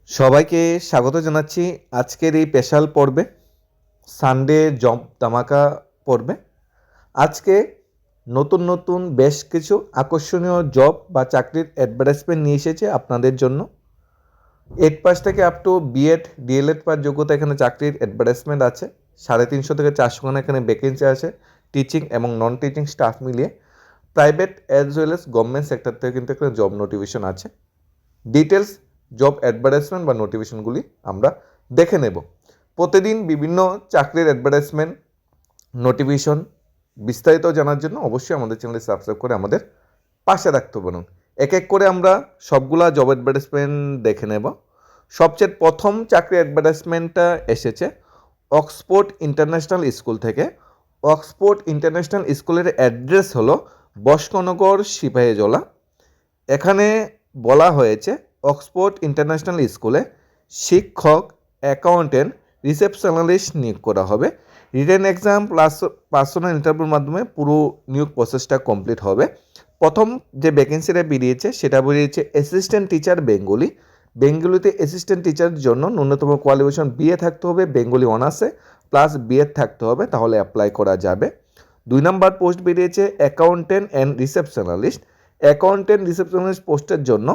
সবাইকে স্বাগত জানাচ্ছি আজকের এই স্পেশাল পর্বে, সানডে জব ধামাকা পর্বে। আজকে নতুন নতুন বেশ কিছু আকর্ষণীয় জব বা চাকরির অ্যাডভার্টাইজমেন্ট নিয়ে এসেছে আপনাদের জন্য। 8 পাস থেকে up to BEd DElEd pass যোগ্যতা এখানে চাকরির অ্যাডভার্টাইজমেন্ট আছে। 350 থেকে 400 খানা এখানে ভ্যাকেন্সি আছে, টিচিং এবং নন টিচিং স্টাফ মিলিয়ে। Private as well as government sector থেকে কিন্তু এখানে জব নোটিফিকেশন আছে। ডিটেলস জব অ্যাডভার্টাইজমেন্ট বা নোটিফিকেশনগুলি আমরা দেখে নেব। প্রতিদিন বিভিন্ন চাকরির অ্যাডভার্টাইজমেন্ট নোটিফিকেশন বিস্তারিত জানার জন্য অবশ্যই আমাদের চ্যানেলে সাবস্ক্রাইব করে আমাদের পাশে রাখতে পারেন। এক এক করে আমরা সবগুলা জব অ্যাডভার্টাইজমেন্ট দেখে নেব। সবচেয়ে প্রথম চাকরির অ্যাডভার্টাইজমেন্টটা এসেছে অক্সফোর্ড ইন্টারন্যাশনাল স্কুল থেকে। অক্সফোর্ড ইন্টারন্যাশনাল স্কুলের অ্যাড্রেস হলো বস্কনগর সিপাহীজলা। এখানে বলা হয়েছে অক্সফোর্ড ইন্টারন্যাশনাল স্কুলে শিক্ষক, অ্যাকাউন্টেন্ট, রিসেপশনালিস্ট নিয়োগ করা হবে। রিটেন এক্সাম প্লাস পার্সোনাল ইন্টারভিউর মাধ্যমে পুরো নিয়োগ প্রসেসটা কমপ্লিট হবে। প্রথম যে ভ্যাকেন্সিটা বেরিয়েছে সেটা বেরিয়েছে অ্যাসিস্ট্যান্ট টিচার বেঙ্গলি। বেঙ্গলিতে অ্যাসিস্ট্যান্ট টিচারের জন্য ন্যূনতম কোয়ালিফিকেশন বিএ থাকতে হবে, বেঙ্গলি অনার্সে প্লাস বিএড থাকতে হবে, তাহলে অ্যাপ্লাই করা যাবে। 2 নম্বর পোস্ট বেরিয়েছে অ্যাকাউন্টেন্ট অ্যান্ড রিসেপশনালিস্ট। অ্যাকাউন্টেন্ট রিসেপশনিস্ট পোস্টের জন্য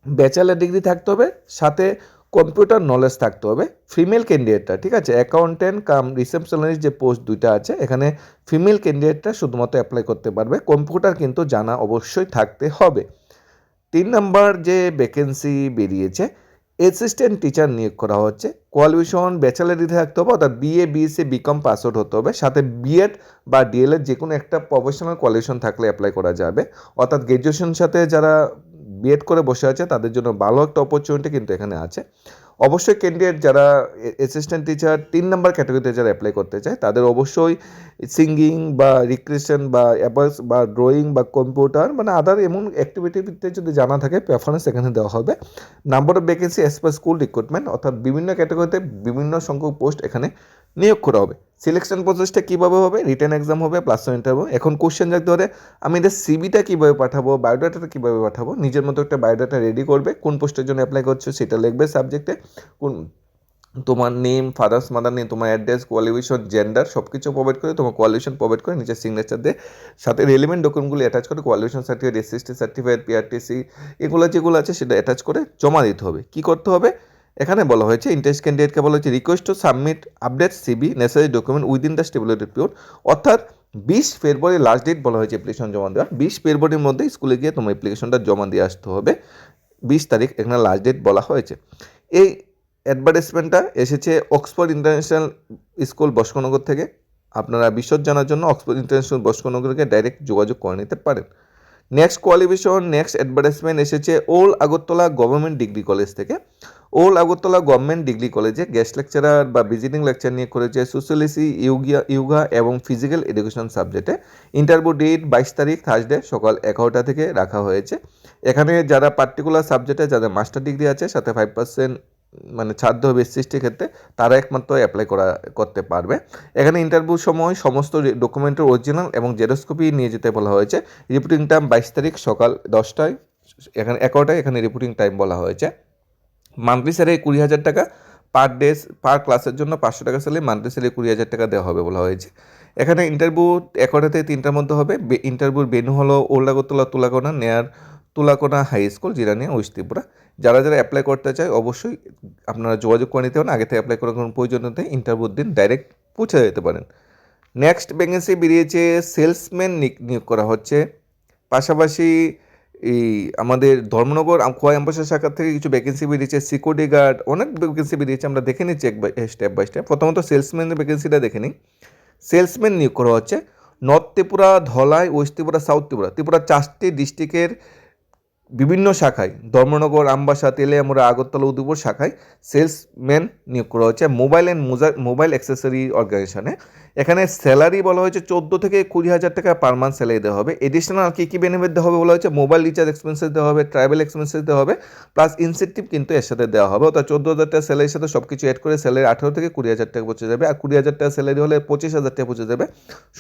ব্যাচেলার ডিগ্রি থাকতে হবে, সাথে কম্পিউটার নলেজ থাকতে হবে। ফিমেল ক্যান্ডিডেটটা, ঠিক আছে, অ্যাকাউন্টেন্ট কাম রিসেপশনিস্ট যে পোস্ট দুইটা আছে এখানে ফিমেল ক্যান্ডিডেটটা শুধুমাত্র অ্যাপ্লাই করতে পারবে। কম্পিউটার কিন্তু জানা অবশ্যই থাকতে হবে। 3 নম্বর যে ভ্যাকেন্সি বেরিয়েছে অ্যাসিস্ট্যান্ট টিচার নিয়োগ করা হচ্ছে। কোয়ালিফিকেশন ব্যাচেলার ডিগ্রি থাকতে হবে, অর্থাৎ BA BSc BCom pass out হতে হবে, সাথে বিএড বা ডিএলএড যে কোনো একটা প্রফেশনাল কোয়ালিফিকেশন থাকলে অ্যাপ্লাই করা যাবে। অর্থাৎ গ্র্যাজুয়েশন সাথে যারা বিএড করে বসে আছে তাদের জন্য ভালো একটা অপরচুনিটি কিন্তু এখানে আছে। অবশ্যই ক্যান্ডিডেট যারা অ্যাসিস্ট্যান্ট টিচার 3 নম্বর ক্যাটাগরিতে যারা অ্যাপ্লাই করতে চায় তাদের অবশ্যই সিঙ্গিং বা রিক্রিয়েশন বা অ্যাবার্স বা ড্রয়িং বা কম্পিউটার মানে আদার এমন অ্যাক্টিভিটিতে যদি জানা থাকে প্রেফারেন্স এখানে দেওয়া হবে। Number of vacancy as per school recruitment, অর্থাৎ বিভিন্ন ক্যাটাগরিতে বিভিন্ন সংখ্যক পোস্ট এখানে নিয়োগ করা হবে। সিলেকশন প্রসেসটা কীভাবে হবে? রিটেন এক্সাম হবে প্লাস ইন্টারভিউ। এখন কোশ্চেন রাখতে পারে আমি এটা সিভিটা কীভাবে পাঠাবো, বায়োডাটাটা কীভাবে পাঠাবো। নিজের মতো একটা বায়োডাটা রেডি করবে, কোন পোস্টের জন্য অ্যাপ্লাই করছো সেটা লিখবে সাবজেক্টে, কোন তোমার নেম, ফাদার্স মাদার নেম, তোমার অ্যাড্রেস, কোয়ালিফিকেশন, জেন্ডার সব কিছু প্রোভাইড করে, তোমার কোয়ালিফিকেশন প্রোভাইড করে নিচে সিগনেচার দিয়ে সাথে রেলিভেন্ট ডকুমেন্টগুলি অ্যাটাচ করে qualification certificate, SST certificate, PRTC এগুলো যেগুলো আছে সেটা অ্যাটাচ করে জমা দিতে হবে। কী করতে হবে? এখানে বলা হয়েছে ইন্টারেস্ট ক্যান্ডিডেটকে বলা হয়েছে request to submit update CV necessary document within the stipulated period, অর্থাৎ 20 ফেব্রুয়ারি লাস্ট ডেট বলা হয়েছে অ্যাপ্লিকেশন জমা দেওয়ার। 20 ফেব্রুয়ারির মধ্যে স্কুলে গিয়ে তোমার অ্যাপ্লিকেশনটা জমা দিয়ে আসতে হবে। 20 তারিখ এখানে লাস্ট ডেট বলা হয়েছে। এই অ্যাডভার্টাইজমেন্টটা এসেছে অক্সফোর্ড ইন্টারন্যাশনাল স্কুল বস্কনগর থেকে। আপনারা বিশদ জানার জন্য অক্সফোর্ড ইন্টারন্যাশনাল বস্কনগরকে ডাইরেক্ট যোগাযোগ করে নিতে পারেন। নেক্সট কোয়ালিফিকেশন নেক্সট অ্যাডভার্টাইজমেন্ট এসেছে old Agartala government degree college থেকে। ওল্ড আগরতলা গভর্নমেন্ট ডিগ্রি কলেজে গেস্ট লেকচারার বা ভিজিটিং লেকচার নিয়ে করেছে সোশ্যালিসি, ইয়োগা এবং ফিজিক্যাল এডুকেশন সাবজেক্টে। ইন্টারভিউ ডেট 22 তারিখ থার্সডে সকাল 11টা থেকে রাখা হয়েছে। এখানে যারা পার্টিকুলার সাবজেক্টে যাদের মাস্টার ডিগ্রি আছে সাথে 5% মানে ছাড় হবে এসসির ক্ষেত্রে, তারা একমাত্র অ্যাপ্লাই করতে পারবে। এখানে ইন্টারভিউ সময় সমস্ত ডকুমেন্টের অরিজিনাল এবং জেরক্স কপি নিয়ে যেতে বলা হয়েছে। রিপোর্টিং টাইম 22 তারিখ সকাল 10টায়, এখানে 11টায় এখানে রিপোর্টিং টাইম বলা হয়েছে। মান্থলি স্যালারি 20,000 টাকা, পার ডে পার ক্লাসের জন্য 500 টাকা স্যালারি, মান্থলি স্যালারি 20,000 টাকা দেওয়া হবে বলা হয়েছে। এখানে ইন্টারভিউ 11টা থেকে 3টার মধ্যে হবে। ইন্টারভিউর ভেন্যু হলো old Agartala Tulakona near Tulakona high school, Jirania, west Tripura. যারা যারা অ্যাপ্লাই করতে চায় অবশ্যই আপনারা যোগাযোগ করে নিতে পারেন। আগে থেকে অ্যাপ্লাই করার কোনো প্রয়োজন নেই, ইন্টারভিউর দিন ডাইরেক্ট পৌঁছে যেতে পারেন। নেক্সট ভ্যাকেন্সি বেরিয়েছে সেলসম্যান নিয়োগ করা হচ্ছে। পাশাপাশি এই আমাদের ধর্মনগর খোয়াই অ্যাম্বাসেডর শাখা থেকে কিছু ভ্যাকেন্সি বেরিয়েছে, সিকিউরিটি গার্ড, অনেক ভ্যাকেন্সি বেরিয়েছে। আমরা দেখে নিচ্ছি স্টেপ বাই স্টেপ। প্রথমত সেলসম্যানের ভ্যাকেন্সিটা দেখে নিই। সেলসম্যান নিয়োগ করা হচ্ছে north Tripura, Dhalai, west Tripura, south Tripura, Tripura 4টি ডিস্ট্রিক্টের বিভিন্ন শাখায় ধর্মনগর, আমবাসা, তেলিয়ামুড়া, আগরতলা, উদয়পুর শাখায় সেলসম্যান নিয়োগ করা হচ্ছে মোবাইল অ্যাক্সেসরি অর্গানাইজেশনে। এখানে স্যালারি বলা হয়েছে 14 থেকে 20,000 টাকা পার মান্থ স্যালারি দেওয়া হবে। এডিশনাল কী কী বেনিফিট দেওয়া হবে বলা হয়েছে? মোবাইল রিচার্জ এক্সপেন্সেস দেওয়া হবে, ট্রাভেল এক্সপেন্সেস দেওয়া হবে, প্লাস ইনসেন্টিভ কিন্তু এর সাথে দেওয়া হবে। অর্থাৎ 14,000 টাকা স্যালারির সাথে সব কিছু অ্যাড করে স্যালারি 18 থেকে 20,000 টাকা পৌঁছে যাবে। আর 20,000 টাকা স্যালারি হলে 25,000 টাকা পৌঁছে যাবে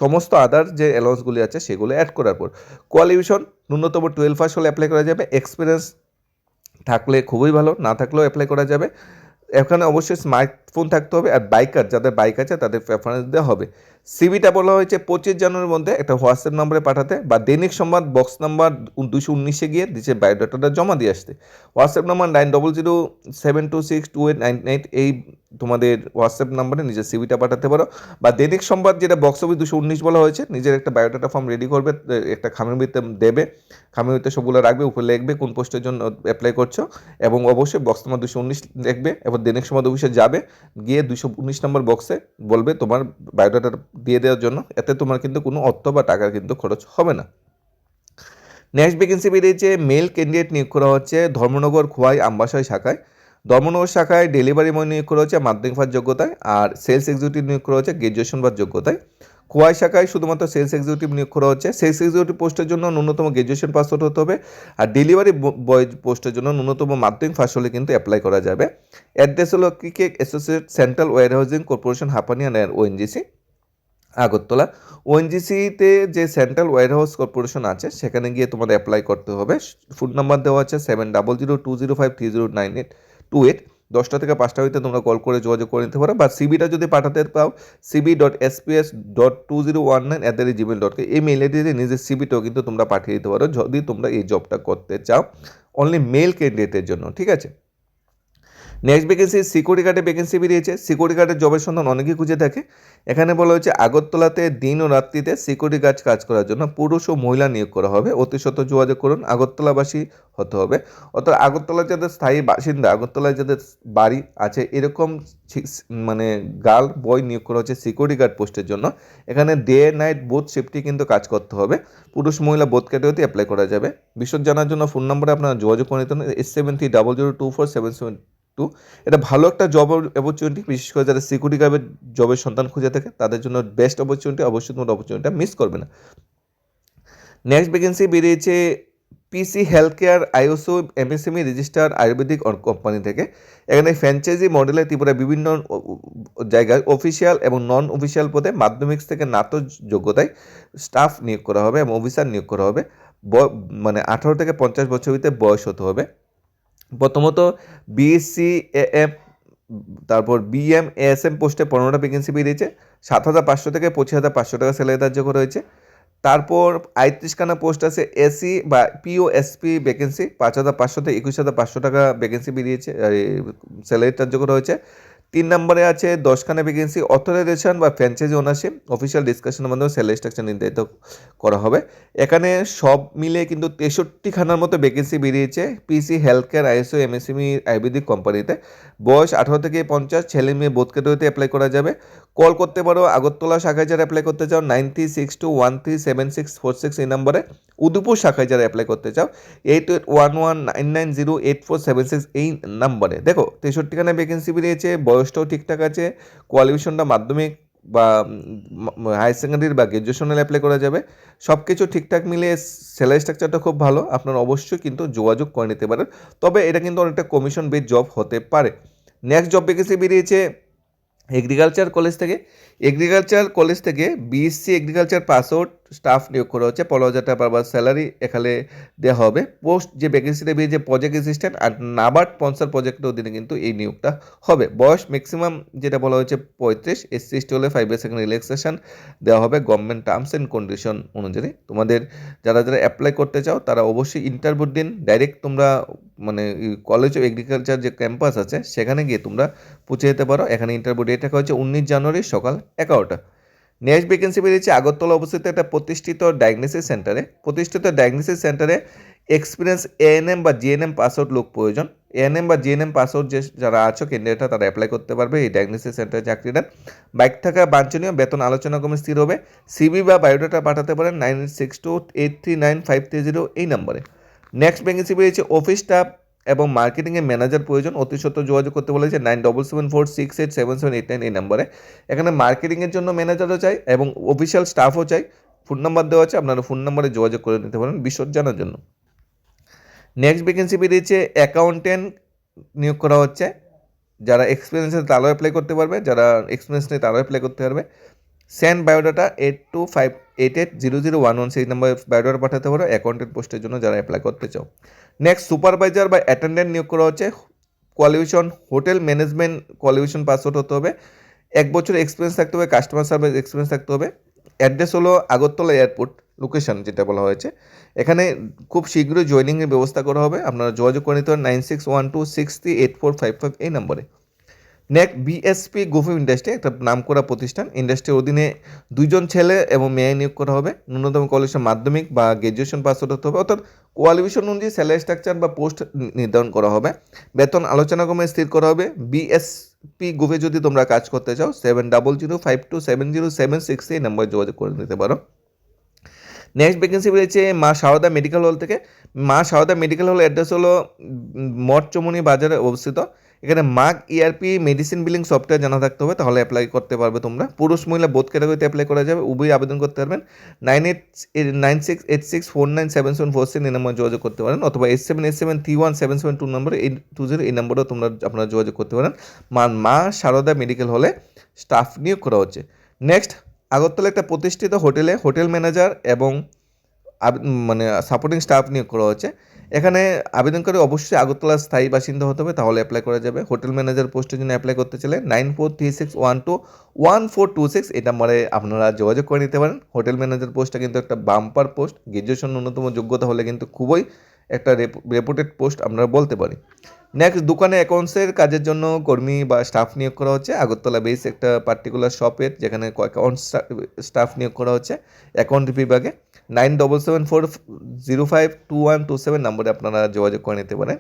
সমস্ত আদার যে অ্যালাউন্সগুলি আছে সেগুলো অ্যাড করার পর। কোয়ালিফিকেশন ন্যূনতম 12 পাস হলে অ্যাপ্লাই করা যাবে। এক্সপিরিয়েন্স থাকলে খুবই ভালো, না থাকলেও অ্যাপ্লাই করা যাবে। এখানে অবশ্যই স্মার্টফোন থাকতে হবে, আর বাইকার যাদের বাইক আছে তাদের প্রেফারেন্স দেওয়া হবে। সিভিটা বলা হয়েছে 25 জানুয়ারির মধ্যে একটা হোয়াটসঅ্যাপ নম্বরে পাঠাতে, বা দৈনিক সংবাদ বক্স নাম্বার 219-এ গিয়ে নিজের বায়োডাটাটা জমা দিয়ে আসতে। হোয়াটসঅ্যাপ নাম্বার 9007262898, এই তোমাদের হোয়াটসঅ্যাপ নাম্বারে নিজের সিভিটা পাঠাতে পারো। বা দৈনিক সংবাদ যেটা বক্স অফিস 219 বলা হয়েছে, নিজের একটা বায়োডাটা ফর্ম রেডি করবে, একটা খামের ভিতরে দেবে, খামের ভিতরে সবগুলো রাখবে, উপরে লিখবে কোন পোস্টের জন্য অ্যাপ্লাই করছো, এবং অবশ্যই বক্স নাম্বার 219 লিখবে। এবার দৈনিক সংবাদ অফিসে যাবে, গিয়ে 219 নম্বর বক্সে বলবে তোমার বায়োডাটা দিয়ে দেওয়ার জন্য। এতে তোমার কিন্তু কোনো অর্থ বা টাকার কিন্তু খরচ হবে না। নেক্সট ভ্যাকেন্সি বেরিয়েছে, মেল ক্যান্ডিডেট নিয়োগ করা হচ্ছে ধর্মনগর খোয়াই আমবাসায় শাখায়। ধর্মনগর শাখায় ডেলিভারি বয় নিয়োগ করা হচ্ছে মাধ্যমিক পাস যোগ্যতায়, আর সেলস এক্সিকিউটিভ নিয়োগ করা হচ্ছে গ্র্যাজুয়েশন পাস যোগ্যতায়। খোয়াই শাখায় শুধুমাত্র সেলস এক্সিকিউটিভ নিয়োগ করা হচ্ছে। সেলস এক্সিকিউটিভ পোস্টের জন্য ন্যূনতম গ্র্যাজুয়েশন পাস হতে হবে, আর ডেলিভারি বয় পোস্টের জন্য ন্যূনতম মাধ্যমিক পাস হলে কিন্তু অ্যাপ্লাই করা যাবে। অ্যাড্রেস হলো cricket associate central warehousing corporation Hapania near ONGC Agartala. ওএনজিসিতে যে সেন্ট্রাল ওয়ারহাউস কর্পোরেশন আছে সেখানে গিয়ে তোমাদের অ্যাপ্লাই করতে হবে। ফোন নাম্বার দেওয়া আছে 700205309828। 10টা থেকে 5টা হইতে তোমরা কল করে যোগাযোগ করে নিতে পারো, বা সিবিটা যদি পাঠাতে পাও cb.sps.2019@gmail.com, এই মেল আইডিতে নিজের সিবিটাও কিন্তু তোমরা পাঠিয়ে দিতে পারো যদি তোমরা এই জবটা করতে চাও, অনলি মেল ক্যান্ডিডেটের জন্য, ঠিক আছে। নেক্সট ভ্যাকেন্সি সিকিউরিটি গার্ডে ভ্যাকেন্সি বেরিয়েছে। সিকিউরিটি গার্ডের জবের সন্ধান অনেকেই খুঁজে থাকে। এখানে বলা হয়েছে আগরতলাতে দিন ও রাত্রিতে সিকিউরিটি গার্ড কাজ করার জন্য পুরুষ ও মহিলা নিয়োগ করা হবে। অতি সত্ত্বর যোগাযোগ করুন, আগরতলাবাসী হতে হবে। অর্থাৎ আগরতলার যাদের স্থায়ী বাসিন্দা, আগরতলায় যাদের বাড়ি আছে এরকম মানে গার্ল বয় নিয়োগ করা হচ্ছে সিকিউরিটি গার্ড পোস্টের জন্য। এখানে ডে নাইট বোথ শিফটই কিন্তু কাজ করতে হবে। পুরুষ মহিলা বোথ ক্যাটাগরিতে অ্যাপ্লাই করা যাবে। বিশদ জানার জন্য ফোন নম্বরে আপনারা যোগাযোগ করে নিতে 7300247772। এটা ভালো একটা জব অপরচুনিটি, বিশেষ করে যারা সিকিউরিটি গার্ডের জবের সন্ধান খুঁজে থাকে তাদের জন্য বেস্ট অপরচুনিটি, অবশ্যই তোমরা অপরচুনিটিটা মিস করবে না। নেক্সট ভ্যাকেন্সি বেরিয়েছে PC health care আইওসো MSME register Ayurvedic company থেকে। এখানে ফ্র্যাঞ্চাইজি মডেলে ত্রিপুরা বিভিন্ন জায়গায় অফিসিয়াল এবং নন অফিসিয়াল পদে মাধ্যমিক থেকে স্নাতক যোগ্যতায় স্টাফ নিয়োগ করা হবে এবং অফিসার নিয়োগ করা হবে। মানে 18 থেকে 50 বছর ভিতরে বয়স হতে হবে। প্রথমত বিএসসি এএম, তারপর বিএম এএসএম পোস্টে 15টা ভ্যাকেন্সি বেরিয়েছে। 7,500 থেকে 25,500 টাকা স্যালারি ধার্য করা হয়েছে। তারপর 38খানা পোস্ট আছে এসি বা পিওএসপি ভ্যাকেন্সি, 5,500 থেকে 21,500 টাকা ভ্যাকেন্সি বেরিয়েছে, স্যালারি ধার্য করা হয়েছে। 3 নম্বরে আছে 10খানা ভ্যাকেন্সি অথরাইজেশন বা ফ্র্যাঞ্চাইজি ওনারশিপ, অফিসিয়াল ডিসকাশনের মাধ্যমে স্যালারি স্ট্রাকচার নির্ধারিত করা হবে। এখানে সব মিলে কিন্তু 63খানার মতো ভ্যাকেন্সি বেরিয়েছে PC health care ISO MSME Ayurvedic কোম্পানিতে। বয়স 18 থেকে 50, ছেলে মেয়ে বোথ ক্যাটাগরিতে অ্যাপ্লাই করা যাবে। কল করতে পারো আগরতলা শাখায় যারা অ্যাপ্লাই করতে চাও 9362137646 এই নম্বরে। উদয়পুর শাখায় যারা অ্যাপ্লাই করতে চাও 8811990847 এই নাম্বারে। দেখো 63খানা ভ্যাকেন্সি বেরিয়েছে, বয়সটাও ঠিকঠাক আছে, কোয়ালিফিকেশনটা মাধ্যমিক বা হায়ার সেকেন্ডারি বা গ্র্যাজুয়েশনে অ্যাপ্লাই করা যাবে। সব কিছু ঠিকঠাক মিলিয়ে স্যালারি স্ট্রাকচারটা খুব ভালো, আপনারা অবশ্যই কিন্তু যোগাযোগ করে নিতে পারেন। তবে এটা কিন্তু অনেকটা কমিশন বেস জব হতে পারে। নেক্সট জব ভ্যাকেন্সি বেরিয়েছে এগ্রিকালচার কলেজ থেকে। এগ্রিকালচার কলেজ থেকে BSc agriculture pass out staff নিয়োগ করা হচ্ছে। 15,000 টাকা পার স্যালারি এখানে দেওয়া হবে। পোস্ট যে ভ্যাকেন্সিটা বেরিয়েছে প্রজেক্ট অ্যাসিস্ট্যান্ট আর নাবার্ড স্পন্সর প্রজেক্টের অধীনে কিন্তু এই নিয়োগটা হবে। বয়স ম্যাক্সিমাম যেটা বলা হয়েছে 35, SC ST হলে 5 সেকেন্ড রিল্যাক্সেশন দেওয়া হবে গভর্নমেন্ট টার্মস অ্যান্ড কন্ডিশন অনুযায়ী। তোমাদের যারা যারা অ্যাপ্লাই করতে চাও তারা অবশ্যই ইন্টারভিউ দিন, ডাইরেক্ট তোমরা মানে কলেজ অফ এগ্রিকালচার যে ক্যাম্পাস আছে সেখানে গিয়ে তোমরা পৌঁছে যেতে পারো। এখানে ইন্টারভিউ ডেট রাখা হচ্ছে 19 জানুয়ারি সকাল 11টা। নেক্সট ভ্যাকেন্সি বেরিয়েছে আগরতলা অবস্থিত একটা প্রতিষ্ঠিত ডায়াগনোসিস সেন্টারে এক্সপিরিয়েন্স এএনএম বা জিএনএম পাস আউট লোক প্রয়োজন। এএনএম বা জিএনএম পাস আউট যারা আছো ক্যান্ডিডেটরা তারা অ্যাপ্লাই করতে পারবে এই ডায়াগনোসিস সেন্টারে চাকরিটা। বাইক থাকা বাঞ্ছনীয়, বেতন আলোচনা ক্রমে স্থির হবে। সিবি বা বায়োডাটা পাঠাতে পারেন 9862839530 এই নম্বরে। নেক্সট ভ্যাকেন্সি বেরিয়েছে অফিস স্টাফ এবং মার্কেটিংয়ের ম্যানেজার প্রয়োজন। অতি সত্ত্বর যোগাযোগ করতে বলেছে 9774687789 এই নম্বরে। এখানে মার্কেটিংয়ের জন্য ম্যানেজারও চাই এবং অফিসিয়াল স্টাফও চাই। ফোন নাম্বার দেওয়া আছে, আপনারা ফোন নাম্বারে যোগাযোগ করে নিতে পারেন বিশদ জানার জন্য। নেক্সট ভ্যাকেন্সি বেরিয়েছে অ্যাকাউন্টেন্ট নিয়োগ করা হচ্ছে। যারা এক্সপিরিয়েন্স আছে তারাও অ্যাপ্লাই করতে পারবে, যারা এক্সপিরিয়েন্স নেই তারাও অ্যাপ্লাই করতে পারবে। সেন্ড বায়োডাটা 82588001 সেই নম্বরে বায়োডাটা পাঠাতে পারো অ্যাকাউন্টেন্ট পোস্টের জন্য যারা অ্যাপ্লাই করতে চাও। নেক্সট সুপারভাইজার বা অ্যাটেন্ডেন্ট নিয়োগ করা হচ্ছে। Qualification hotel management qualification pass out হতে হবে, 1 বছর এক্সপিরিয়েন্স থাকতে হবে, কাস্টমার সার্ভিস এক্সপিরিয়েন্স থাকতে হবে। অ্যাড্রেস হলো আগরতলা এয়ারপোর্ট লোকেশন যেটা বলা হয়েছে। এখানে খুব শীঘ্রই জয়েনিংয়ের ব্যবস্থা করা হবে, আপনারা যোগাযোগ করে নিতে পারেন 9612638455 এই নম্বরে। Next BSP group of industry একটা নামকরা প্রতিষ্ঠান, ইন্ডাস্ট্রির অধীনে 2 জন ছেলে এবং মেয়ে নিয়োগ করা হবে। ন্যূনতম কোয়ালিফিকেশন মাধ্যমিক বা গ্র্যাজুয়েশন পাস আউট হতে হবে, অর্থাৎ কোয়ালিফিকেশন অনুযায়ী স্যালারি স্ট্রাকচার বা পোস্ট নির্ধারণ করা হবে। বেতন আলোচনা ক্রমে স্থির করা হবে। বিএসপি গ্রুপে যদি তোমরা কাজ করতে চাও 7005270706 এই নম্বরে যোগাযোগ করে নিতে পারো। নেক্সট ভ্যাকেন্সি রয়েছে মা সারদা মেডিকেল হল থেকে। মা সারদা মেডিকেল হল অ্যাড্রেস হলো মঠ চমুনি বাজারে অবস্থিত। এখানে মাগ ইআরপি মেডিসিন বিলিং সফটওয়্যার জানা থাকতে হবে, তাহলে অ্যাপ্লাই করতে পারবে তোমরা। পুরুষ মহিলা বোথ ক্যাটাগরিতে অ্যাপ্লাই করা যাবে, উভয়ই আবেদন করতে পারবেন। 989686497747 এই নম্বরে যোগাযোগ করতে পারেন, অথবা 87873177 নম্বরে 820 এই নম্বরেও আপনারা যোগাযোগ করতে পারেন। মা সারদা মেডিকেল হলে স্টাফ নিয়োগ করা হচ্ছে। নেক্সট আগরতলা একটা প্রতিষ্ঠিত হোটেলে হোটেল ম্যানেজার এবং মানে সাপোর্টিং স্টাফ নিয়োগ করা হচ্ছে। এখানে আবেদনকারী অবশ্যই আগরতলার স্থায়ী বাসিন্দা হতে হবে, তাহলে অ্যাপ্লাই করা যাবে। হোটেল ম্যানেজার পোস্টের জন্য অ্যাপ্লাই করতে চাইলে 9436121426 এই নম্বরে আপনারা যোগাযোগ করে নিতে পারেন। হোটেল ম্যানেজার পোস্টটা কিন্তু একটা বাম্পার পোস্ট, গ্র্যাজুয়েশন ন্যূনতম যোগ্যতা হলে কিন্তু খুবই একটা রেপুটেড পোস্ট আমরা বলতে পারি। নেক্সট দোকানে অ্যাকাউন্টসের কাজের জন্য কর্মী বা স্টাফ নিয়োগ করা হচ্ছে আগরতলা বেস একটা পার্টিকুলার শপের, যেখানে অ্যাকাউন্ট স্টাফ নিয়োগ করা হচ্ছে অ্যাকাউন্ট বিভাগে। 9774052127 নম্বরে আপনারা যোগাযোগ করে নিতে পারেন।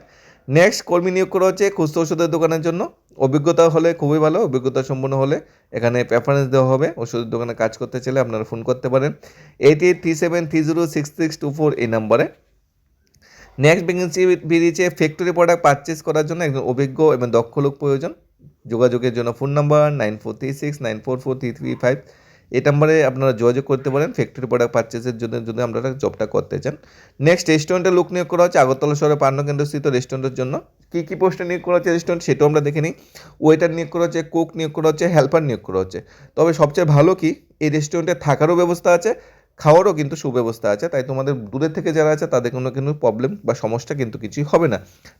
নেক্সট কর্মী নিয়োগ করা হচ্ছে খুচরো ওষুধের দোকানের জন্য। অভিজ্ঞতা হলে খুবই ভালো, অভিজ্ঞতা সম্পন্ন হলে এখানে প্রেফারেন্স দেওয়া হবে। ওষুধের দোকানে কাজ করতে চাইলে আপনারা ফোন করতে পারেন 8837306624 এই নম্বরে। নেক্সট ভ্যাকেন্সি বেরিয়েছে ফ্যাক্টরি প্রোডাক্ট পারচেস করার জন্য একজন অভিজ্ঞ এবং দক্ষ লোক প্রয়োজন। যোগাযোগের জন্য ফোন নাম্বার 9436944335 এই নাম্বারে আপনারা যোগাযোগ করতে পারেন ফ্যাক্টরি প্রোডাক্ট পারচেসের জন্য যদি আপনারা জবটা করতে চান। নেক্সট রেস্টুরেন্টের লোক নিয়োগ করা হচ্ছে আগরতলা শহরে প্রাণকেন্দ্রস্থিত রেস্টুরেন্টের জন্য। কী কী পোস্টে নিয়োগ করা হচ্ছে রেস্টুরেন্ট সেটাও আমরা দেখে নিই। ওয়েটার নিয়োগ করা হচ্ছে, কুক নিয়োগ করা হচ্ছে, হেল্পার নিয়োগ করা হচ্ছে। তবে সবচেয়ে ভালো কি এই রেস্টুরেন্টে থাকারও ব্যবস্থা আছে, খাওয়ারও কিন্তু সুব্যবস্থা আছে, তাই তোমাদের দূরের থেকে যারা আছে তাদের কোনো কিন্তু প্রবলেম বা সমস্যা কিন্তু কিছুই হবে না।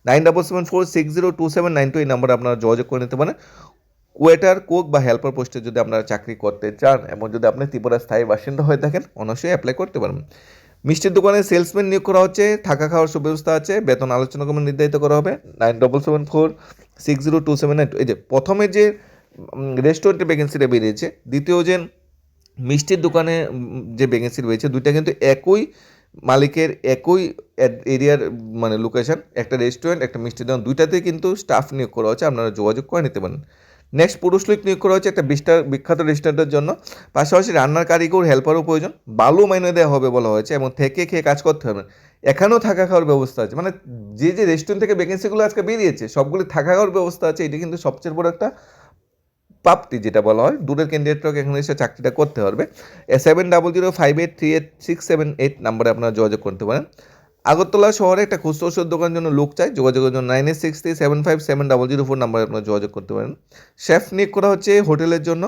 9774602792 এই নাম্বারে আপনারা যোগাযোগ করে নিতে পারেন। ওয়েটার, কুক বা হেল্পার পোস্টে যদি আপনারা চাকরি করতে চান এবং যদি আপনি ত্রিপুরার স্থায়ী বাসিন্দা হয়ে থাকেন অবশ্যই অ্যাপ্লাই করতে পারবেন। মিষ্টির দোকানে সেলসম্যান নিয়োগ করা হচ্ছে, থাকা খাওয়ার সুব্যবস্থা আছে, বেতন আলোচনা ক্রমে নির্ধারিত করা হবে। 9774602792 এই যে প্রথমে যে রেস্টুরেন্টের ভ্যাকেন্সিটা বেরিয়েছে, দ্বিতীয় যে মিষ্টির দোকানে যে ভ্যাকেন্সি রয়েছে, দুইটা কিন্তু একই মালিকের একই এরিয়ার মানে লোকেশন, একটা রেস্টুরেন্ট একটা মিষ্টির দোকান, দুইটাতেই কিন্তু স্টাফ নিয়োগ করা হচ্ছে, আপনারা যোগাযোগ করে নিতে পারেন। নেক্সট পুরুষ লোক নিয়োগ করা হচ্ছে একটা বিখ্যাত রেস্টুরেন্টের জন্য, পাশাপাশি রান্নার কারিগর হেল্পারও প্রয়োজন, ভালো মাইনে দেওয়া হবে বলা হয়েছে এবং থেকে খেয়ে কাজ করতে হবে। এখানেও থাকা খাওয়ার ব্যবস্থা আছে, মানে যে রেস্টুরেন্ট থেকে ভ্যাকেন্সিগুলো আজকে বেরিয়েছে সবগুলি থাকা খাওয়ার ব্যবস্থা আছে, এটা কিন্তু সবচেয়ে বড় একটা প্রাপ্তি যেটা বলা হয়। দূরের ক্যান্ডিডেটরাও এখানে এসে চাকরিটা করতে পারবে। 7005838678 নাম্বারে আপনারা যোগাযোগ করতে পারেন। আগরতলা শহরে একটা খুচরো ওষুধ দোকানের জন্য লোক চাই, যোগাযোগের জন্য 9863757004 নাম্বারে আপনারা যোগাযোগ করতে পারেন। শেফ নিয়োগ করা হচ্ছে হোটেলের জন্য,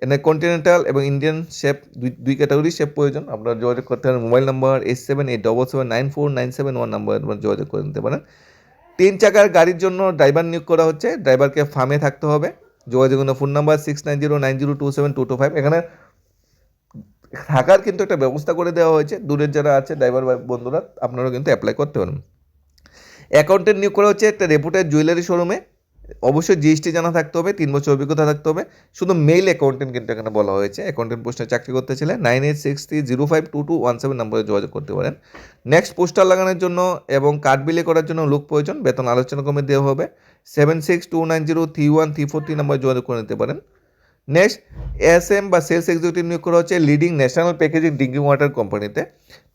এখানে কন্টিনেন্টাল এবং ইন্ডিয়ান শেফ দুই ক্যাটাগরি শেফ প্রয়োজন, আপনারা যোগাযোগ করতে পারেন। মোবাইল নাম্বার 8787794971 নাম্বারে আপনারা যোগাযোগ করে নিতে পারেন। 3 চাকার গাড়ির জন্য ড্রাইভার নিয়োগ করা হচ্ছে, ড্রাইভারকে ফার্মে থাকতে হবে। যোগাযোগের ফোন নাম্বার 6909027225। এখানে থাকার কিন্তু একটা ব্যবস্থা করে দেওয়া হয়েছে, দূরের যারা আছে ড্রাইভার বন্ধুরা আপনারাও কিন্তু অ্যাপ্লাই করতে পারেন। অ্যাকাউন্টেন্ট নিয়োগ করা হচ্ছে একটা রেপুটেড জুয়েলারি শোরুমে, অবশ্যই জিএসটি জানা থাকতে হবে, 3 বছর অভিজ্ঞতা থাকতে হবে। শুধু মেল অ্যাকাউন্টেন্ট কিন্তু এখানে বলা হয়েছে। অ্যাকাউন্টেন্ট পোস্টে চাকরি করতে চাইলে 9863052217 নম্বরে যোগাযোগ করতে পারেন। নেক্সট পোস্টার লাগানোর জন্য এবং কার্ড বিলে করার জন্য লোক প্রয়োজন, বেতন আলোচনা ক্রমে দেওয়া হবে। 7629031343 নম্বরে যোগাযোগ করে নিতে পারেন। নেক্সট এএসএম বা সেলস এক্সিকিউটিভ নিয়োগ করা হচ্ছে leading national packaging drinking water কোম্পানিতে।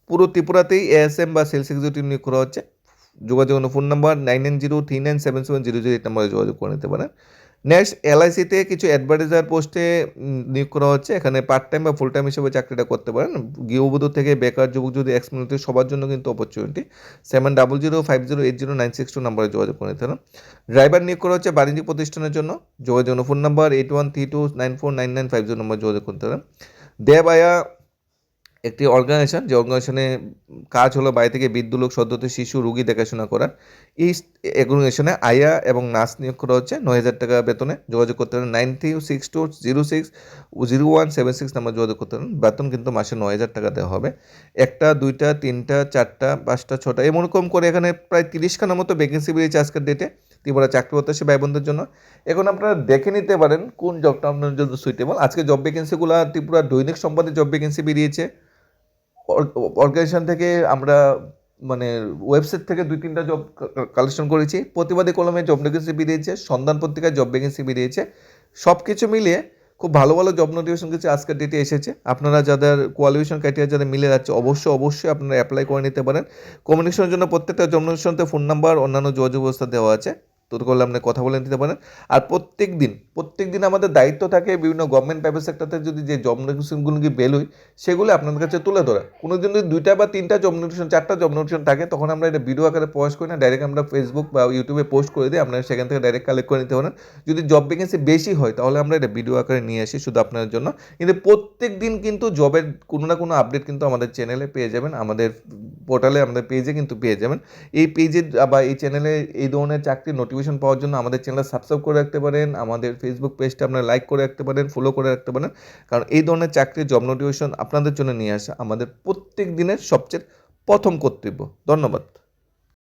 পুরো ত্রিপুরাতেই এএসএম বা সেলস এক্সিকিউটিভ নিয়োগ করা হচ্ছে। যোগাযোগ ফোন নাম্বার 9903977008 নম্বরে যোগাযোগ করে নিতে পারেন। নেক্সট এলআইসিতে কিছু অ্যাডভার্টাইজার পোস্টে নিয়োগ করা হচ্ছে। এখানে পার্ট টাইম বা ফুল টাইম হিসেবে চাকরিটা করতে পারেন। গৃহবধূ থেকে বেকার যুবক যদি এক্স-মিলিটারি সবার জন্য কিন্তু অপরচুনিটি। 7005080962 নম্বরে যোগাযোগ করে নিতে পারেন। ড্রাইভার নিয়োগ করা হচ্ছে বাণিজ্যিক প্রতিষ্ঠানের জন্য। যোগাযোগের ফোন নাম্বার 8132949950 নম্বরে যোগাযোগ করতে পারেন। দেবায়া একটি অর্গানাইজেশন, যে অর্গানাইজেশনে কাজ হলো বাড়ি থেকে বৃদ্ধ লোক, সদ্যজাত শিশু, রোগী দেখাশোনা করা। এই অর্গানাইজেশনে আয়া এবং নার্স নিয়োগ করা হচ্ছে 9,000 টাকা বেতনে। যোগাযোগ করতে পারেন 9362060176 নাম্বার যোগাযোগ করতে পারেন। বেতন কিন্তু মাসে 9,000 টাকা দেওয়া হবে। 1টা 2টা 3টা 4টা 5টা 6টা এরকম করে এখানে প্রায় 30খানার মতো ভ্যাকেন্সি বেরিয়েছে আজকের ডেটে ত্রিপুরা চাকরি প্রত্যাশী ভাই বোনদের জন্য। এখন আপনারা দেখে নিতে পারেন কোন জবটা আপনার জন্য সুইটেবল। আজকে জব ভ্যাকেন্সিগুলো ত্রিপুরা দৈনিক সম্পাদে জব ভ্যাকেন্সি বেরিয়েছে। অর্গানাইজেশন থেকে আমরা মানে ওয়েবসাইট থেকে 2-3টা জব কালেকশন করেছি। প্রতিবাদী কলমে জব ভ্যাকেন্সি বেরিয়েছে, সন্ধান পত্রিকায় জব ভ্যাকেন্সি বেরিয়েছে। সব কিছু মিলিয়ে খুব ভালো ভালো জব নোটিফিকেশন কিছু আজকের ডেটে এসেছে। আপনারা যাদের কোয়ালিফিকেশন ক্রাইটেরিয়া যাদের মিলে যাচ্ছে অবশ্যই আপনারা অ্যাপ্লাই করে নিতে পারেন। কমিউনিকেশনের জন্য প্রত্যেকটা জব নোটিফিকেশনতে ফোন নাম্বার অন্যান্য যোগাযোগ ব্যবস্থা দেওয়া আছে, তোর করলে আপনি কথা বলে নিতে পারেন। আর প্রত্যেক দিন আমাদের দায়িত্ব থাকে বিভিন্ন গভর্নমেন্ট প্রাইভেট সেক্টরতে যদি যে জব নোটিফিকেশনগুলো কি বেরোয় সেগুলো আপনাদের কাছে তুলে ধরা। কোনো দিন যদি 2টা বা 3টা জব নোটিফিকেশন 4টা জব নোটিফিকেশন থাকে তখন আমরা এটা ভিডিও আকারে প্রকাশ করি না, ডাইরেক্ট আমরা ফেসবুক বা ইউটিউবে পোস্ট করে দিই। আপনারা সেখান থেকে ডাইরেক্ট কালেক্ট করে নিতে পারেন। যদি জব ভ্যাকেন্সি বেশি হয় তাহলে আমরা এটা ভিডিও আকারে নিয়ে আসি শুধু আপনাদের জন্য। কিন্তু প্রত্যেক দিন কিন্তু জবের কোনো না কোনো আপডেট কিন্তু আমাদের চ্যানেলে পেয়ে যাবেন, আমাদের পোর্টালে আমাদের পেজে কিন্তু পেয়ে যাবেন। এই পেজে বা এই চ্যানেলে এই ধরনের চাকরির নোটিফিকেশন পাওয়ার জন্য আমাদের চ্যানেল সাবস্ক্রাইব করে রাখতে পারেন, আমাদের ফেসবুক পেজটা আপনারা লাইক করে রাখতে পারেন, ফলো করে রাখতে পারেন। কারণ এই ধরনের চাকরির জব নোটিফিকেশন আপনাদের জন্য নিয়ে আসা আমাদের প্রত্যেক দিনের সবচেয়ে প্রথম কর্তব্য। ধন্যবাদ।